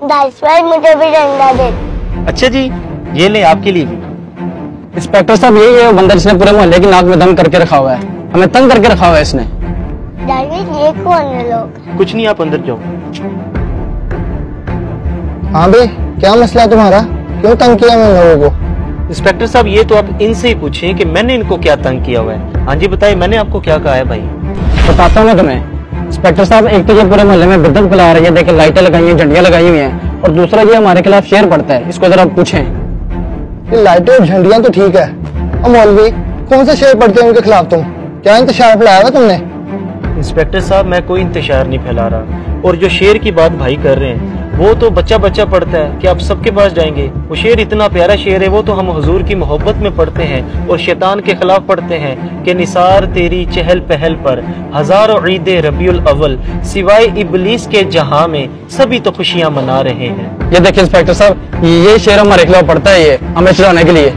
10 भाई मुझे भी डंडा दे। अच्छा जी, ये ले आपके लिए भी। इंस्पेक्टर साहब यही है वो बंदा जिसने पूरे मोहल्ले की नाक में दम करके रखा हुआ है, हमें तंग करके रखा हुआ है इसने। डैडी ये कौन है लोग? कुछ नहीं, आप अंदर जाओ। हाँ भाई, क्या मसला है तुम्हारा? क्यों तंग किया मैं लोगों को? इंस्पेक्टर साहब ये तो आप इनसे ही पूछें कि मैंने इनको क्या तंग किया हुआ है। हाँ जी बताइए, मैंने आपको क्या कहा है भाई? बताता हूँ मैं तुम्हें। इंस्पेक्टर साहब, एक तो ये पूरे मोहल्ले में बिद्दत फैला रही है, देखिए लाइटें लगाई हैं, झंडियां लगाई हुई हैं, और दूसरा ये हमारे खिलाफ शेर पड़ता है, इसको जरा पूछें। ये लाइटें और झंडियां तो ठीक है, और मौलवी कौन से शेर पढ़ते हैं उनके खिलाफ? तुम क्या इंतशार फैलाया हुआ तुमने? इंस्पेक्टर साहब मैं कोई इंतशार नहीं फैला रहा, और जो शेर की बात भाई कर रहे हैं वो तो बच्चा बच्चा पढ़ता है कि आप सबके पास जाएंगे। वो शेर इतना प्यारा शेर है, वो तो हम हुजूर की मोहब्बत में पढ़ते हैं और शैतान के खिलाफ पढ़ते हैं कि निसार तेरी चहल पहल पर हजारों ईद रबीउल अव्वल, सिवाय इबलीस के जहां में सभी तो खुशियां मना रहे हैं। ये देखिए इंस्पेक्टर साहब, ये शेर हमारे खिलाफ पड़ता है, ये हमें चिढ़ाने के लिए।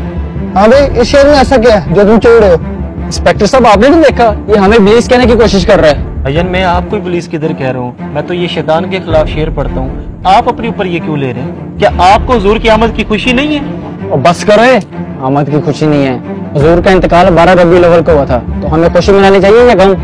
हाँ भाई, इस शेर में ऐसा क्या है जो तुम चिढ़ रहे हो? इंस्पेक्टर साहब आपने नहीं देखा, ये हमें इब्लीस कहने की कोशिश कर रहा है। भैया मैं आपको इबलीस किधर कह रहा हूँ, मैं तो ये शैतान के खिलाफ शेर पढ़ता हूँ। आप अपने ऊपर ये क्यों ले रहे हैं? क्या आपको हुजूर की आमद की खुशी नहीं है? और बस करो, आमद की खुशी नहीं है। हुजूर का इंतकाल 12 रबीउल अव्वल को हुआ था, तो हमें खुशी मनानी चाहिए या गम?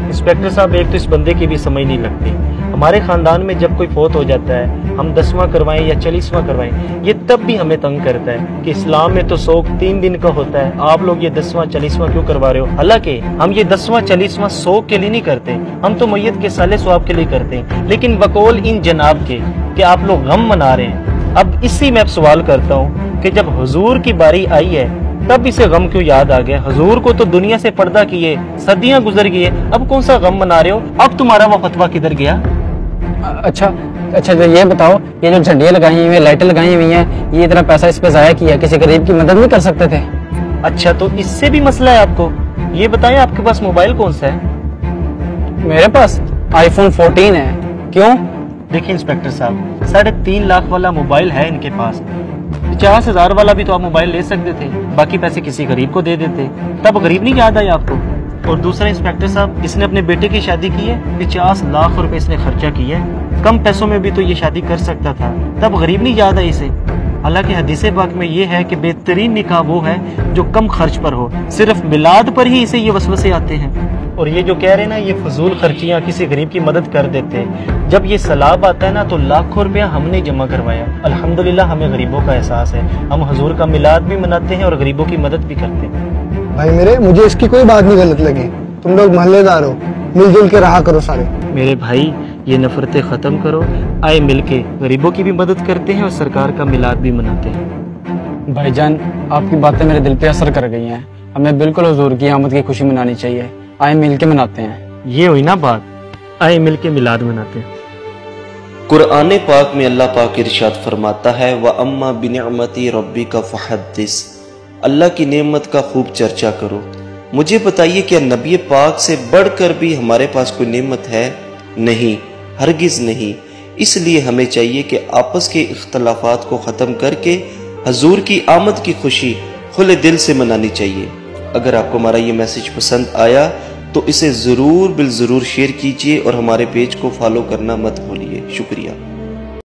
इंस्पेक्टर साहब एक तो इस बंदे की भी समझ नहीं लगती। हमारे खानदान में जब कोई फोत हो जाता है, हम 10वां करवाएं या 40वां करवाएं, ये तब भी हमें तंग करता है कि इस्लाम में तो सोग 3 दिन का होता है, आप लोग ये 10वां 40वां क्यों करवा रहे हो? हालांकि हम ये 10वां 40वां सोग के लिए नहीं करते, हम तो मैयत के साले स्वाब के लिए करते हैं, लेकिन बकौल इन जनाब के कि आप लोग गम मना रहे हैं। अब इसी में अब सवाल करता हूँ कि जब हुजूर की बारी आई है तब इसे गम क्यों याद आ गया? हुजूर को तो दुनिया से पर्दा किए सदियां गुजर गई है, अब कौन सा गम मना रहे हो? अब तुम्हारा वो फतवा किधर गया? अच्छा तो ये बताओ, ये जो झंडियां लगाई हुई हैं, लाइटें लगाई हुई हैं, ये इतना पैसा इस पे जाया किया, किसी गरीब की मदद नहीं कर सकते थे? अच्छा तो इससे भी मसला है आपको? ये बताएं आपके पास मोबाइल कौन सा है? मेरे पास iPhone 14 है। क्यों? देखिए इंस्पेक्टर साहब, 3.5 लाख वाला मोबाइल है इनके पास, 50,000 वाला भी तो आप मोबाइल ले सकते थे, बाकी पैसे किसी गरीब को दे देते, तब गरीब नहीं याद आया आपको? और दूसरा इंस्पेक्टर साहब, इसने अपने बेटे की शादी की है, 50 लाख रुपए इसने खर्चा किया है, कम पैसों में भी तो ये शादी कर सकता था, तब गरीब नहीं याद आई इसे? हालांकि हदीस पाक में ये है कि बेहतरीन निकाह वो है जो कम खर्च पर हो, सिर्फ मिलाद पर ही इसे ये वसवसे आते हैं। और ये जो कह रहे हैं ना, ये फजूल खर्चियां किसी गरीब की मदद कर देते हैं, जब ये सलाब आता है ना तो लाखों रुपया हमने जमा करवाया। अल्हम्दुलिल्लाह हमें गरीबों का एहसास है, हम हुजूर का मिलाद भी मनाते हैं और गरीबों की मदद भी करते हैं। भाई मेरे, मुझे इसकी कोई बात नहीं गलत लगी। तुम लोग मोहल्लेदार हो, मिलजुल के रहा करो सारे। मेरे भाई ये नफरतें खत्म करो, आए मिलके गरीबों की भी मदद करते हैं और सरकार का मिलाद भी मनाते हैं। भाईजान, आपकी बातें मेरे दिल पे असर कर गई हैं, हमें बिल्कुल हुजूर की आमद की खुशी मनानी चाहिए, आए मिल के मनाते हैं। ये हुई ना बात, आए मिल के मिलाद मनाते हैं। कुरान पाक में अल्लाह पाक इरशाद फरमाता है, व अम्मा बिनिअमती रब्बिका फहद्दिस, अल्लाह की नेमत का खूब चर्चा करो। मुझे बताइए, क्या नबी पाक से बढ़कर भी हमारे पास कोई नेमत है? नहीं, हरगिज नहीं। इसलिए हमें चाहिए कि आपस के इख्तलाफात को ख़त्म करके हजूर की आमद की खुशी खुले दिल से मनानी चाहिए। अगर आपको हमारा ये मैसेज पसंद आया तो इसे ज़रूर बिल ज़रूर शेयर कीजिए और हमारे पेज को फॉलो करना मत भूलिए। शुक्रिया।